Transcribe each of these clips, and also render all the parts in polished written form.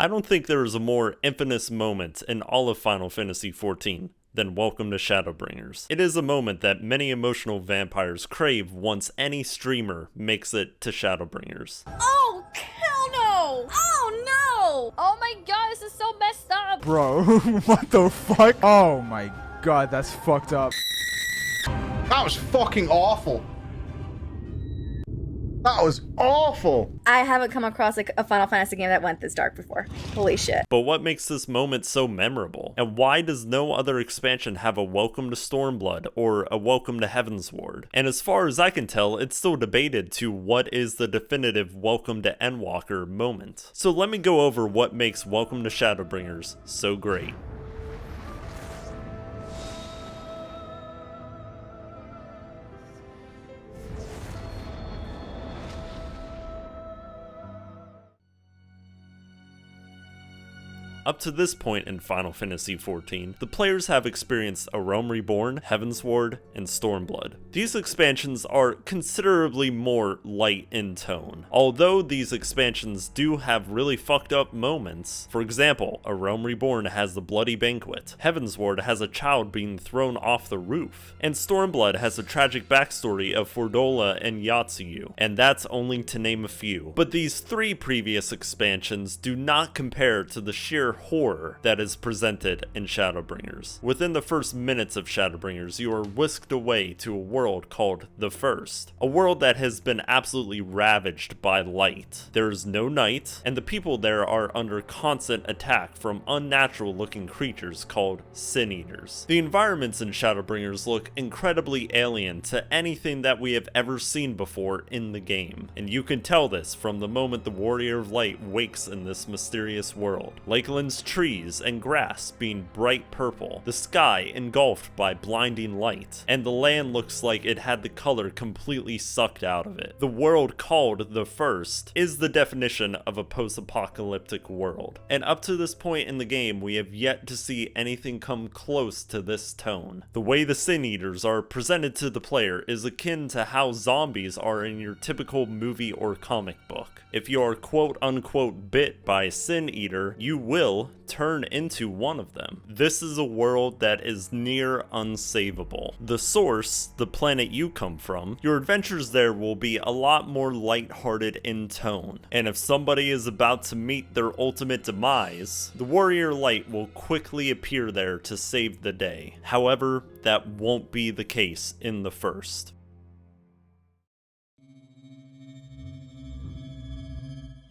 I don't think there is a more infamous moment in all of Final Fantasy XIV than Welcome to Shadowbringers. It is a moment that many emotional vampires crave once any streamer makes it to Shadowbringers. Oh, hell no! Oh no! Oh my god, this is so messed up! Bro, what the fuck? Oh my god, that's fucked up. That was fucking awful. That was awful. I haven't come across like a Final Fantasy game that went this dark before. Holy shit. But what makes this moment so memorable? And why does no other expansion have a Welcome to Stormblood or a Welcome to Heavensward? And as far as I can tell, it's still debated to what is the definitive Welcome to Endwalker moment. So let me go over what makes Welcome to Shadowbringers so great. Up to this point in Final Fantasy XIV, the players have experienced A Realm Reborn, Heavensward, and Stormblood. These expansions are considerably more light in tone, although these expansions do have really fucked up moments. For example, A Realm Reborn has the Bloody Banquet, Heavensward has a child being thrown off the roof, and Stormblood has a tragic backstory of Fordola and Yatsuyu, and that's only to name a few. But these three previous expansions do not compare to the sheer horror that is presented in Shadowbringers. Within the first minutes of Shadowbringers, you are whisked away to a world called The First, a world that has been absolutely ravaged by light. There is no night, and the people there are under constant attack from unnatural looking creatures called Sin Eaters. The environments in Shadowbringers look incredibly alien to anything that we have ever seen before in the game, and you can tell this from the moment the Warrior of Light wakes in this mysterious world. Lakeland's trees and grass being bright purple, the sky engulfed by blinding light, and the land looks like it had the color completely sucked out of it. The world called The First is the definition of a post-apocalyptic world, and up to this point in the game we have yet to see anything come close to this tone. The way the Sin Eaters are presented to the player is akin to how zombies are in your typical movie or comic book. If you are quote unquote bit by a Sin Eater, you will turn into one of them. This is a world that is near unsavable. The source, the planet you come from, your adventures there will be a lot more lighthearted in tone. And if somebody is about to meet their ultimate demise, the Warrior Light will quickly appear there to save the day. However, that won't be the case in The First.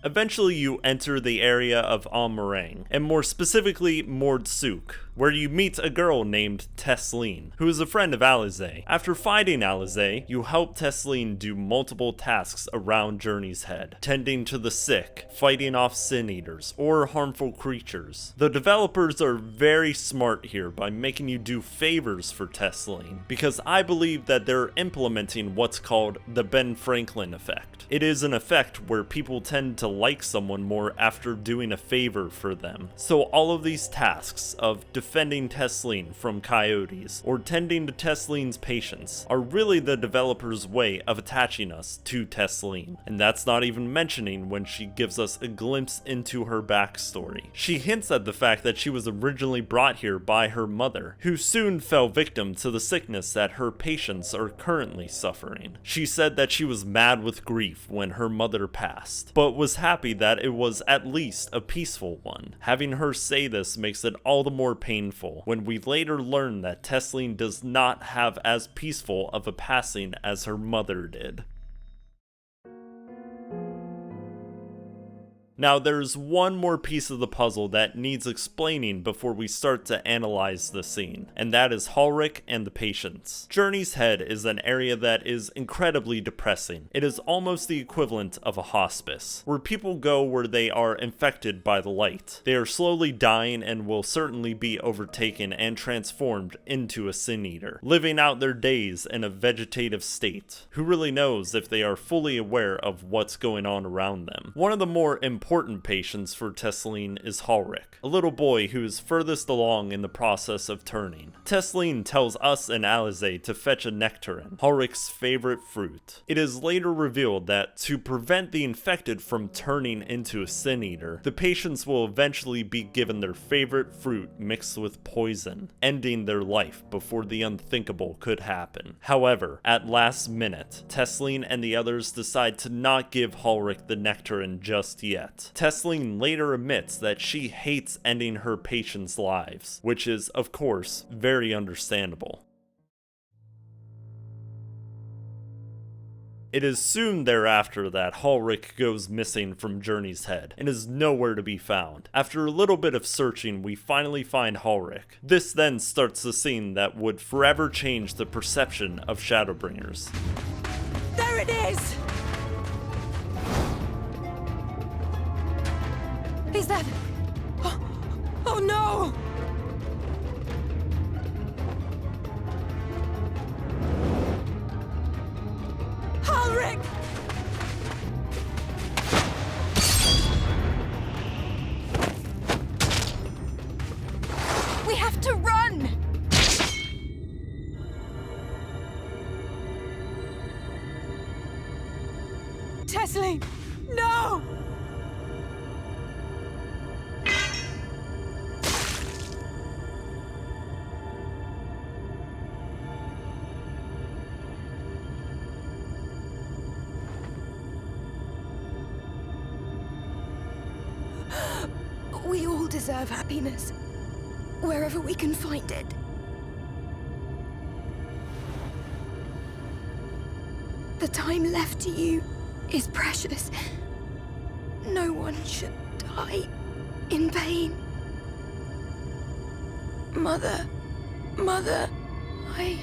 Eventually you enter the area of Amarang, and more specifically Mordsuk, where you meet a girl named Tesleen, who is a friend of Alize. After fighting Alize, you help Tesleen do multiple tasks around Journey's Head, tending to the sick, fighting off Sin Eaters, or harmful creatures. The developers are very smart here by making you do favors for Tesleen, because I believe that they're implementing what's called the Ben Franklin effect. It is an effect where people tend to like someone more after doing a favor for them. So all of these tasks of defending Tesleen from coyotes or tending to Tesleen's patients are really the developer's way of attaching us to Tesleen. And that's not even mentioning when she gives us a glimpse into her backstory. She hints at the fact that she was originally brought here by her mother, who soon fell victim to the sickness that her patients are currently suffering. She said that she was mad with grief when her mother passed, but was happy that it was at least a peaceful one. Having her say this makes it all the more painful when we later learn that Tesleen does not have as peaceful of a passing as her mother did. Now there's one more piece of the puzzle that needs explaining before we start to analyze the scene, and that is Halric and the patients. Journey's Head is an area that is incredibly depressing. It is almost the equivalent of a hospice, where people go where they are infected by the light. They are slowly dying and will certainly be overtaken and transformed into a Sin Eater, living out their days in a vegetative state. Who really knows if they are fully aware of what's going on around them? One of the more important important patients for Tesleen is Halric, a little boy who is furthest along in the process of turning. Tesleen tells us and Alize to fetch a nectarine, Halric's favorite fruit. It is later revealed that to prevent the infected from turning into a sin eater, the patients will eventually be given their favorite fruit mixed with poison, ending their life before the unthinkable could happen. However, at last minute, Tesleen and the others decide to not give Halric the nectarine just yet. Tesleen later admits that she hates ending her patients' lives, which is, of course, very understandable. It is soon thereafter that Halric goes missing from Journey's head, and is nowhere to be found. After a little bit of searching, we finally find Halric. This then starts the scene that would forever change the perception of Shadowbringers. There it is! Is that... Oh no! Halric! We have to run! Tesleen! No! We all deserve happiness, wherever we can find it. The time left to you is precious. No one should die in pain. Mother, I...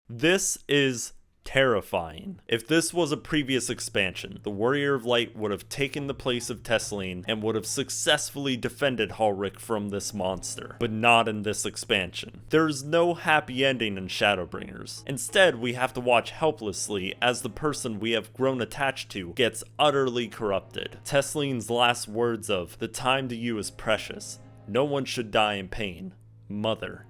This is terrifying. If this was a previous expansion, the Warrior of Light would have taken the place of Tesleen and would have successfully defended Halric from this monster, but not in this expansion. There is no happy ending in Shadowbringers. Instead, we have to watch helplessly as the person we have grown attached to gets utterly corrupted. Tesleen's last words of, "The time to you is precious. No one should die in pain. Mother."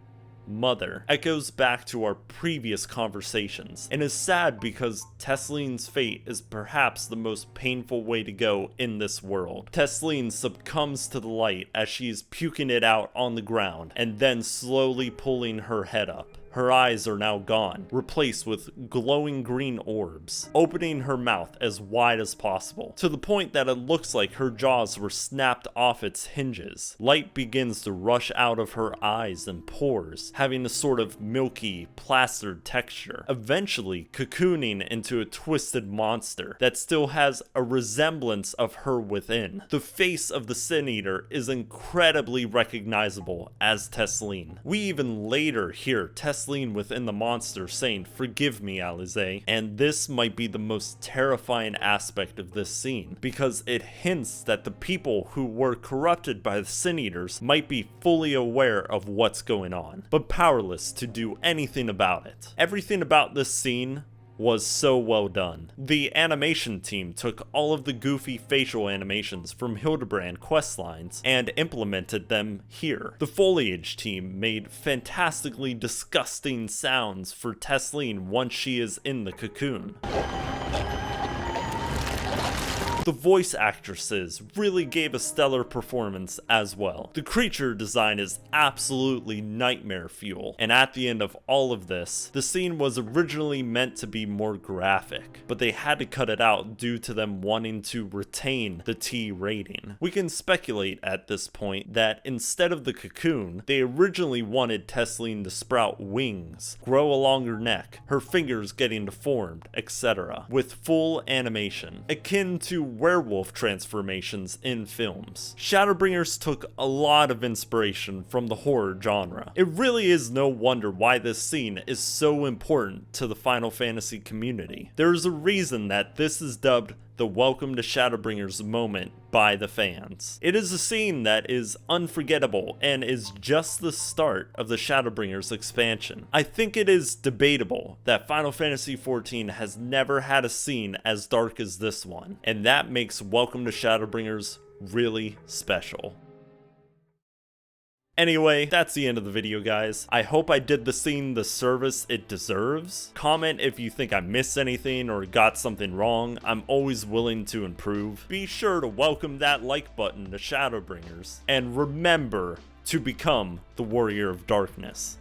Echoes back to our previous conversations, and is sad because Tesleen's fate is perhaps the most painful way to go in this world. Tesleen succumbs to the light as she is puking it out on the ground, and then slowly pulling her head up. Her eyes are now gone, replaced with glowing green orbs, opening her mouth as wide as possible, to the point that it looks like her jaws were snapped off its hinges. Light begins to rush out of her eyes and pores, having a sort of milky, plastered texture, eventually cocooning into a twisted monster that still has a resemblance of her within. The face of the Sin Eater is incredibly recognizable as Tesleen. We even later hear Tesleen within the monster saying, "Forgive me, Alize," and this might be the most terrifying aspect of this scene, because it hints that the people who were corrupted by the Sin Eaters might be fully aware of what's going on, but powerless to do anything about it. Everything about this scene was so well done. The animation team took all of the goofy facial animations from Hildebrand questlines and implemented them here. The foliage team made fantastically disgusting sounds for Tesleen once she is in the cocoon. The voice actresses really gave a stellar performance as well. The creature design is absolutely nightmare fuel, and at the end of all of this, the scene was originally meant to be more graphic, but they had to cut it out due to them wanting to retain the T rating. We can speculate at this point that instead of the cocoon, they originally wanted Tesleen to sprout wings, grow a longer neck, her fingers getting deformed, etc., with full animation, akin to werewolf transformations in films. Shadowbringers took a lot of inspiration from the horror genre. It really is no wonder why this scene is so important to the Final Fantasy community. There is a reason that this is dubbed the Welcome to Shadowbringers moment by the fans. It is a scene that is unforgettable and is just the start of the Shadowbringers expansion. I think it is debatable that Final Fantasy XIV has never had a scene as dark as this one, and that makes Welcome to Shadowbringers really special. Anyway, that's the end of the video, guys. I hope I did the scene the service it deserves. Comment if you think I missed anything or got something wrong. I'm always willing to improve. Be sure to welcome that like button to Shadowbringers. And remember to become the Warrior of Darkness.